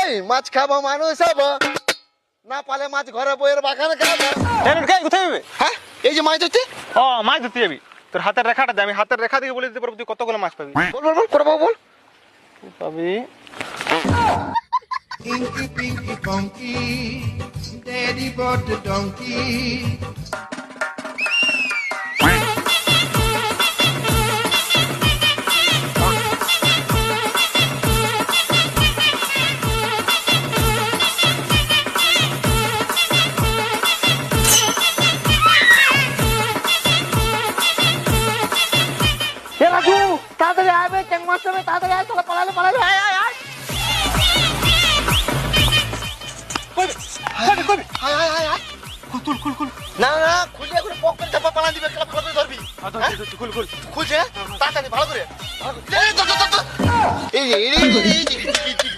এই মাছ খাবো মানুষ হবো, না পালে মাছ ঘরে বইয়ের বাগানে খাবো। কোথায় যাবে? হ্যাঁ এই যে মাছ ধরতে। ও মাছ ধরতে যাবি? তোর হাতের রেখাটা দে, আমি হাতের রেখা দিয়ে বলে দিতে পারবো তুই কতগুলো মাছ পাবি। বল বল বল করে বাবু বল। তুই পাবি Inky Pinky Funky, Daddy bought the donkey. এ রাজু তাড়াতাড়ি আয়, ট্যাং মাছ হবে, তাড়াতাড়ি আয়, চলো পালালে পালালে, আয় আয় আয়। আয় আয় আয় আয়। খুল না না খুলে করে পক করে চাপা পালা দিবে, ভালো করে ধরবি। খুল খুলছে তাড়াতাড়ি ভালো করে। এই যে, এই যে, এই যে, এই যে।